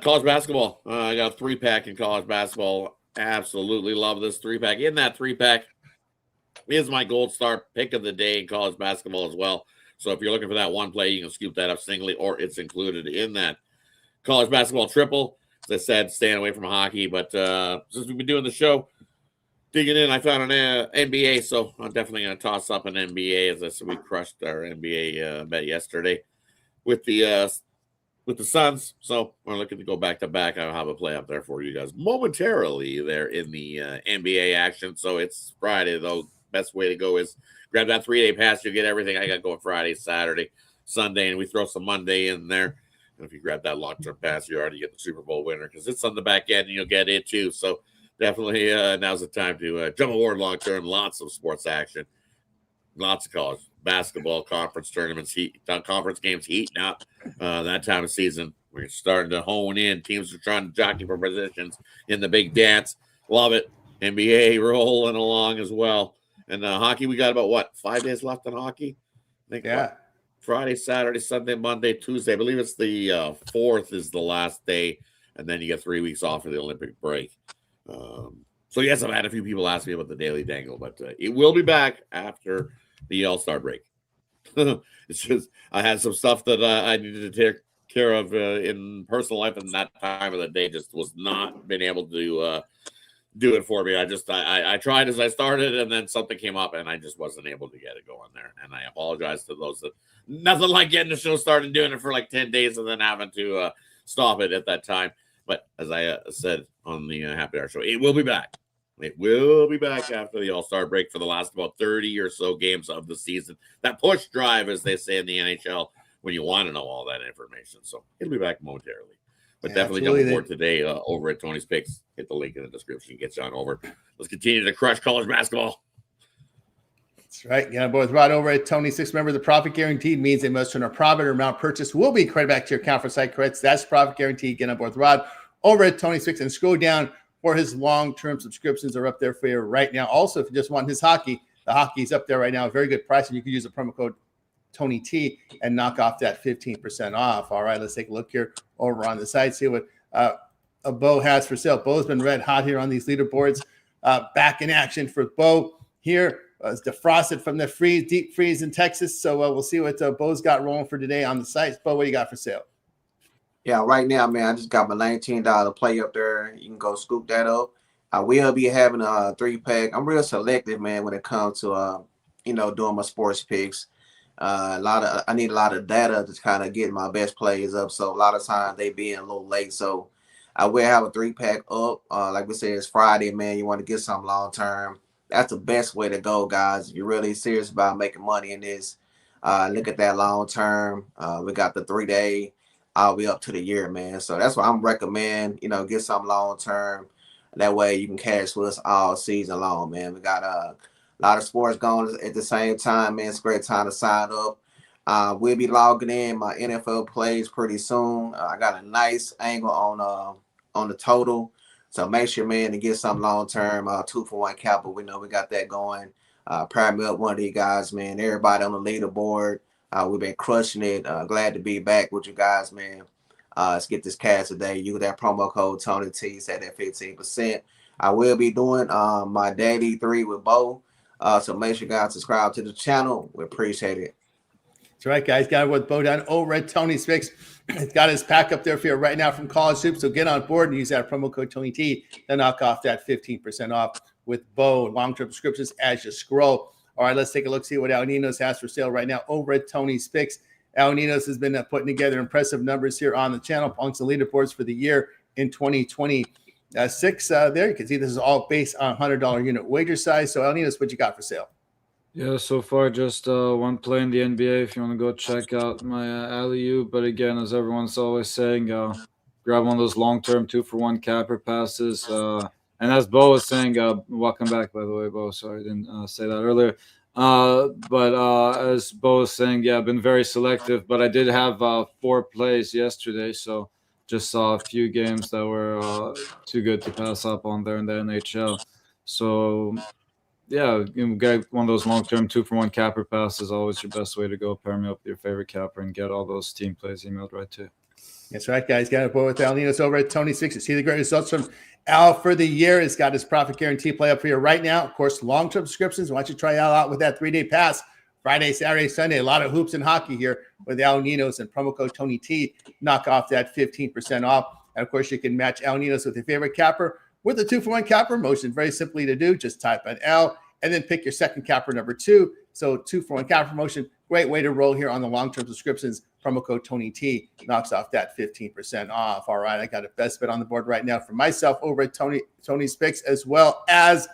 college basketball. I got a 3-pack in college basketball. Absolutely love this 3-pack. In that 3-pack is my gold star pick of the day in college basketball as well. So if you're looking for that one play, you can scoop that up singly, or it's included in that college basketball triple. As I said, staying away from hockey, but since we've been doing the show, digging in, I found an NBA, so I'm definitely going to toss up an NBA. As I said, we crushed our NBA bet yesterday with the Suns, so we're looking to go back-to-back. I'll have a play up there for you guys momentarily there in the NBA action. So it's Friday, though. Best way to go is grab that 3-day pass. You'll get everything I got going Friday, Saturday, Sunday, and we throw some Monday in there. And if you grab that long-term pass, you already get the Super Bowl winner because it's on the back end, and you'll get it too. So definitely now's the time to jump aboard long-term. Lots of sports action, lots of college basketball, conference tournaments, conference games heating up that time of season. We're starting to hone in. Teams are trying to jockey for positions in the big dance. Love it. NBA rolling along as well. And hockey, we got about, 5 days left in hockey? I think, yeah. Friday, Saturday, Sunday, Monday, Tuesday. I believe it's the 4th is the last day, and then you get 3 weeks off for the Olympic break. So, yes, I've had a few people ask me about the Daily Dangle, but it will be back after the All-Star break. It's just I had some stuff that I needed to take care of in personal life, and that time of the day just was not been able to do it for me. I tried as I started, and then something came up, and I just wasn't able to get it going there. And I apologize to those that nothing like getting the show started and doing it for like 10 days and then having to stop it at that time. But as I said on the Happy Hour show, it will be back. It will be back after the All-Star break for the last about 30 or so games of the season. That push drive, as they say in the NHL, when you want to know all that information. So it'll be back momentarily. But yeah, definitely jump aboard today over at Tony's Picks. Hit the link in the description. Get you on over. Let's continue to crush college basketball. That's right. Get on board with Rod over at Tony's Picks. Remember, the profit guaranteed means they must earn a profit or amount purchased will be credited back to your account for site credits. That's profit guaranteed. Get on board with Rod over at Tony's Picks and scroll down or his long-term subscriptions are up there for you right now. Also, if you just want his hockey, the hockey's up there right now. Very good price, and you can use the promo code Tony T and knock off that 15% off. All right, let's take a look here over on the site, see what Bo has for sale. Bo's been red hot here on these leaderboards. Back in action for Bo here. It's defrosted from the deep freeze in Texas. So we'll see what Bo's got rolling for today on the site. Bo, what do you got for sale? Yeah, right now, man, I just got my $19 play up there. You can go scoop that up. I will be having a 3-pack. I'm real selective, man, when it comes to doing my sports picks. I need a lot of data to kind of get my best plays up. So a lot of times they being a little late. So I will have a 3-pack up. Like we said, it's Friday, man. You want to get something long term. That's the best way to go, guys. If you're really serious about making money in this, look at that long term. We got the 3-day. I'll be up to the year, man. So that's what I'm recommend. Get something long term. That way you can cash with us all season long, man. We got a lot of sports going at the same time, man. It's a great time to sign up. We'll be logging in my NFL plays pretty soon. I got a nice angle on the total. So make sure, man, to get something long term. 2-for-1 capital. We know we got that going. Pair me up one of these guys, man. Everybody on the leaderboard. We've been crushing it. Glad to be back with you guys, man. Let's get this cash today. Use that promo code Tony T. Set that 15%. I will be doing my daily 3 with Bo. So make sure you guys subscribe to the channel. We appreciate it. That's right, guys. Got it with Bo down over at Tony's Fix. It's got his pack up there for you right now from College Soup. So get on board and use that promo code Tony T to knock off that 15% off with Bo long-term subscriptions as you scroll. All right, let's take a look, see what Al Ninos has for sale right now over at Tony's Fix. Al Ninos has been putting together impressive numbers here on the channel, amongst the leaderboards for the year in 2026. There you can see this is all based on $100 unit wager size. So Al Ninos, what you got for sale? Yeah, so far just one play in the NBA. If you want to go check out my alley-oop. But again, as everyone's always saying, grab one of those long-term 2-for-1 capper passes. And as Bo was saying, welcome back, by the way, Bo. Sorry, I didn't say that earlier. But as Bo was saying, yeah, I've been very selective. But I did have 4 plays yesterday, so just saw a few games that were too good to pass up on there in the NHL. So yeah, get one of those long-term 2-for-1 capper passes. Always your best way to go. Pair me up with your favorite capper and get all those team plays emailed right to you. That's right, guys. Got it with Al Ninos over at Tony Six. You see the great results from Al for the year. It's got his profit guarantee play up for you right now. Of course, long-term subscriptions. Why don't you try Al out with that 3-day pass? Friday, Saturday, Sunday. A lot of hoops and hockey here with Al Ninos and promo code Tony T. Knock off that 15% off. And, of course, you can match Al Ninos with your favorite capper with the 2-for-1 capper motion. Very simply to do. Just type in L and then pick your second capper number 2. So 2-for-1 capper motion. Great way to roll here on the long-term subscriptions. Promo code Tony T knocks off that 15% off. All right, I got a best bet on the board right now for myself over at Tony's Picks, as well as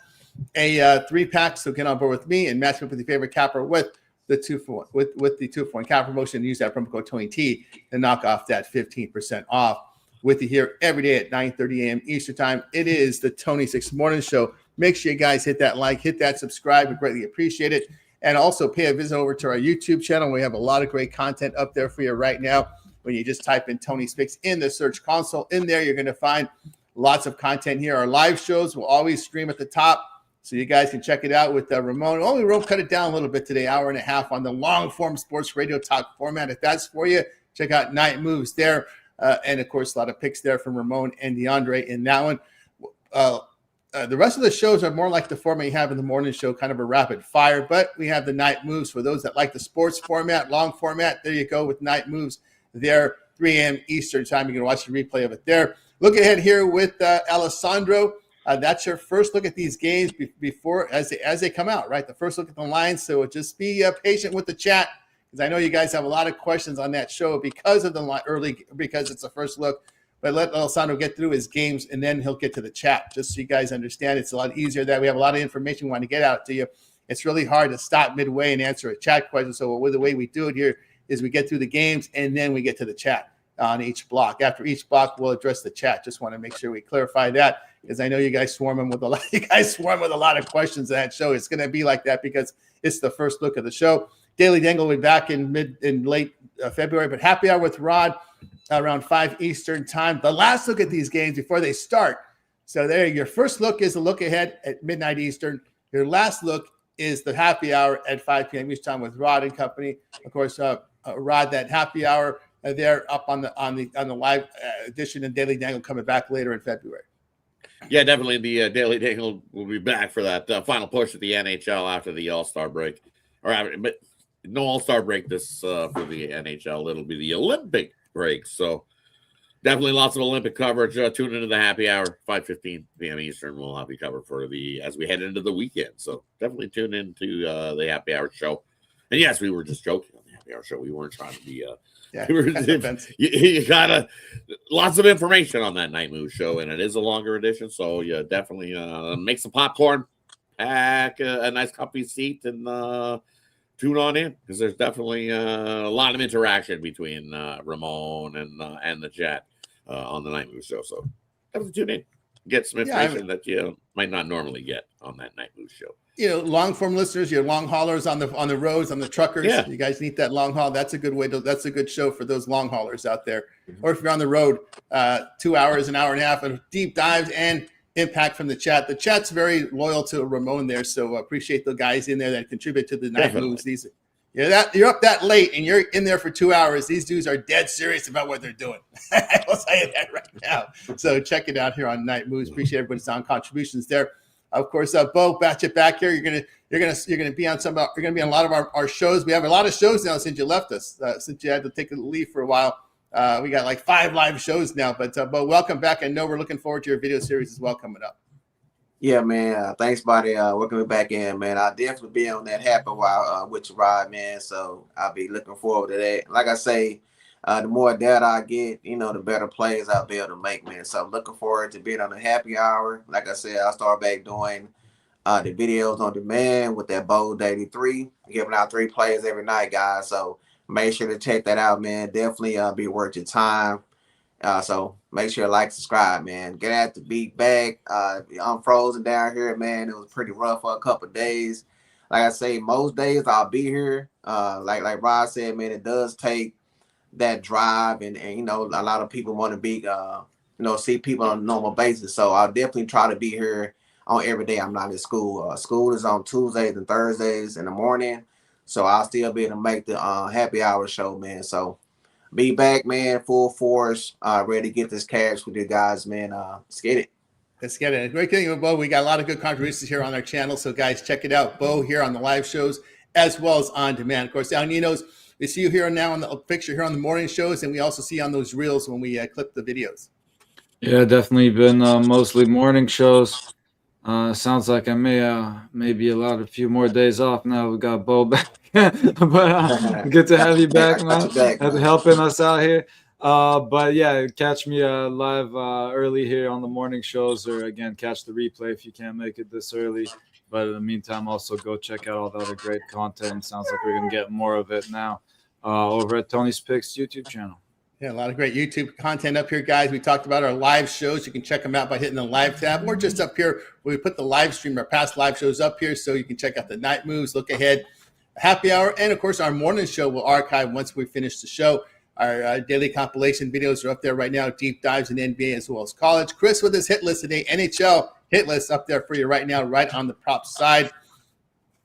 a 3-pack. So get on board with me and match up with your favorite capper with the 2-for-1 with the 2-for-1 capper motion. Use that promo code Tony T to knock off that 15% off. With you here every day at 9:30 a.m. Eastern Time. It is the Tony Six Morning Show. Make sure you guys hit that like, hit that subscribe. We greatly appreciate it. And also pay a visit over to our YouTube channel. We have a lot of great content up there for you right now. When you just type in Tony's Picks in the search console, in there you're going to find lots of content here. Our live shows will always stream at the top, so you guys can check it out with Ramon. Only Ramon cut it down a little bit today, hour and a half on the long-form sports radio talk format. If that's for you, check out Night Moves there. And, of course, a lot of picks there from Ramon and DeAndre in that one. The rest of the shows are more like the format you have in the morning show, kind of a rapid fire. But we have the Night Moves for those that like the sports format, long format. There you go with Night Moves there, 3 a.m. Eastern Time. You can watch the replay of it there. Look ahead here with Alessandro. That's your first look at these games before as they come out, right? The first look at the lines. So just be patient with the chat, because I know you guys have a lot of questions on that show because of because it's the first look. But let Alessandro get through his games, and then he'll get to the chat, just so you guys understand. It's a lot easier that we have a lot of information we want to get out to you. It's really hard to stop midway and answer a chat question. So the way we do it here is we get through the games, and then we get to the chat on each block. After each block, we'll address the chat. Just want to make sure we clarify that, because I know you guys swarm with a lot of questions in that show. It's going to be like that because it's the first look of the show. Daily Dangle will be back in late February, but happy hour with Rod around 5 Eastern Time. The last look at these games before they start. So there, your first look is a look ahead at midnight Eastern. Your last look is the happy hour at 5 p.m. Eastern time with Rod and company. Of course, Rod, that happy hour there up on the live edition of Daily Dangle coming back later in February. Yeah, definitely. The Daily Dangle will be back for that final push at the NHL after the All-Star break, but no All-Star break this for the NHL. It'll be the Olympic break. So definitely lots of Olympic coverage. Tune into the happy hour, 5:15 p.m. Eastern. We'll have you covered for as we head into the weekend. So definitely tune into the happy hour show. And yes, we were just joking on the happy hour show. We weren't trying to be. You got lots of information on that Night Move show, and it is a longer edition. So you definitely make some popcorn, pack a nice comfy seat, and tune on in, because there's definitely a lot of interaction between Ramon and the chat on the Night Move show. So definitely tune in, get some information that you might not normally get on that Night Move show. Long form listeners, your long haulers on the roads, on the truckers. Yeah. You guys need that long haul. That's a good that's a good show for those long haulers out there. Mm-hmm. Or if you're on the road, 2 hours, an hour and a half of deep dives and impact from the chat. The chat's very loyal to Ramon there, so appreciate the guys in there that contribute to the Night Moves. You're up that late and you're in there for 2 hours. These dudes are dead serious about what they're doing. I'll tell you that right now. So check it out here on Night Moves. Appreciate everybody's contributions there. Of course, Bo, batch it back here. You're gonna be on a lot of our shows. We have a lot of shows now since you left us. Since you had to take a leave for a while, we got like 5 live shows now. But Bo, welcome back. I know we're looking forward to your video series as well coming up. Yeah, man. Thanks, buddy. Welcome me back in, man. I'll definitely be on that happy while with you, Rod, man. So I'll be looking forward to that. Like I say, the more data I get, the better plays I'll be able to make, man. So I'm looking forward to being on the happy hour. Like I said, I'll start back doing the videos on demand with that Bold 83, giving out 3 plays every night, guys. So make sure to check that out, man. Definitely be worth your time. So make sure to like, subscribe, man. Get at the beat back. I'm frozen down here, man. It was pretty rough for a couple of days. Like I say, most days I'll be here. Like Rod said, man, it does take that drive, and a lot of people want to be see people on a normal basis. So I'll definitely try to be here on every day I'm not in school. School is on Tuesdays and Thursdays in the morning, so I'll still be able to make the happy hour show, man. So be back, man, full force, ready to get this cash with you guys, man. Let's get it. Let's get it. Great thing with Bo. We got a lot of good contributions here on our channel, so guys, check it out. Bo here on the live shows as well as on demand. Of course, down Nino's. We see you here now on the picture here on the morning shows, and we also see on those reels when we clip the videos. Yeah, definitely been mostly morning shows. Sounds like I may be allowed a few more days off now. We got Bo back, but good to have you back, man. Helping us out here. But yeah, catch me live early here on the morning shows, or again, catch the replay if you can't make it this early. But in the meantime, also go check out all the other great content. Sounds like we're going to get more of it now over at Tony's Picks YouTube channel. Yeah, a lot of great YouTube content up here, guys. We talked about our live shows. You can check them out by hitting the live tab, or just up here where we put the live stream, our past live shows up here, so you can check out the Night Moves, look ahead, happy hour, and of course our morning show will archive once we finish the show. Our daily compilation videos are up there right now, deep dives in NBA as well as college. Chris with his hit list today, NHL hit list up there for you right now, right on the props side.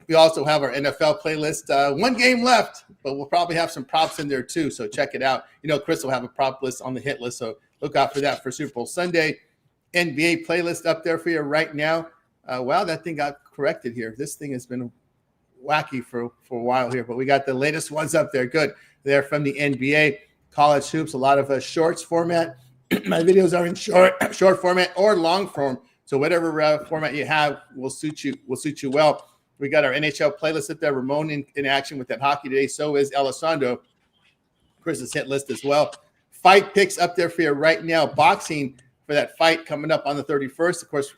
We also have our NFL playlist. 1 game left, but we'll probably have some props in there too, so check it out. Chris will have a prop list on the hit list, so look out for that for Super Bowl Sunday. NBA playlist up there for you right now. Wow, that thing got corrected here. This thing has been wacky for a while here, but we got the latest ones up there. Good. They're from the NBA, college hoops, a lot of shorts format. My videos are in short format or long form, so whatever format you have will suit you well. We got our NHL playlist up there. Ramon in action with that hockey today. So is Alessandro. Chris's hit list as well. Fight picks up there for you right now. Boxing for that fight coming up on the 31st. Of course,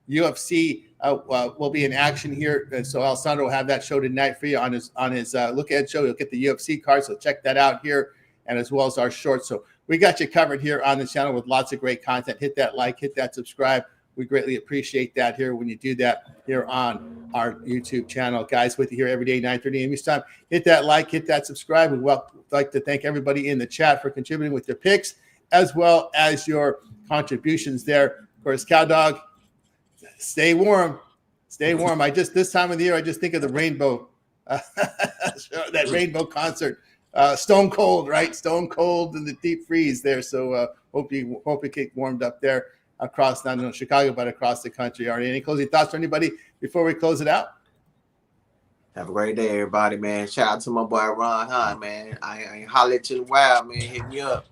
UFC will be in action here. And so Alessandro will have that show tonight for you on his look ahead show. You'll get the UFC card. So check that out here, and as well as our shorts. So we got you covered here on the channel with lots of great content. Hit that like, hit that subscribe. We greatly appreciate that here when you do that here on our YouTube channel. Guys, with you here every day, 9:30 a.m. Eastern time. Hit that like, hit that subscribe. We'd like to thank everybody in the chat for contributing with your picks, as well as your contributions there. Of course, Cow Dog, stay warm. Stay warm. This time of the year, I just think of the rainbow, that rainbow concert. Stone Cold, right? Stone Cold in the deep freeze there. So hope you get warmed up there across, not only Chicago, but across the country. All right, any closing thoughts for anybody before we close it out? Have a great day, everybody, man. Shout out to my boy Ron Hunt, man. I ain't holler at you in a while, man. Hit me up.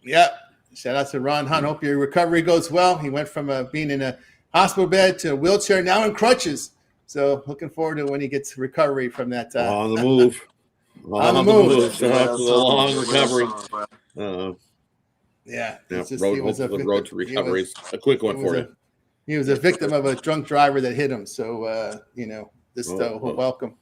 Yep. Shout out to Ron Hunt. Hope your recovery goes well. He went from being in a hospital bed to a wheelchair, now in crutches. So looking forward to when he gets recovery from that. On the move. On the move. Shout out to the long recovery. Yeah. The road to recovery is a quick one for you. He was a victim of a drunk driver that hit him. So, welcome.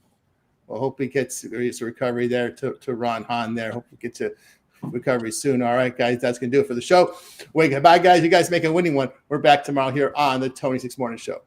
Well, hope he gets his recovery there to Ron Hahn there. Hope we get to recovery soon. All right, guys, that's going to do it for the show. Wait, goodbye, guys. You guys make a winning one. We're back tomorrow here on the Tony Six Morning Show.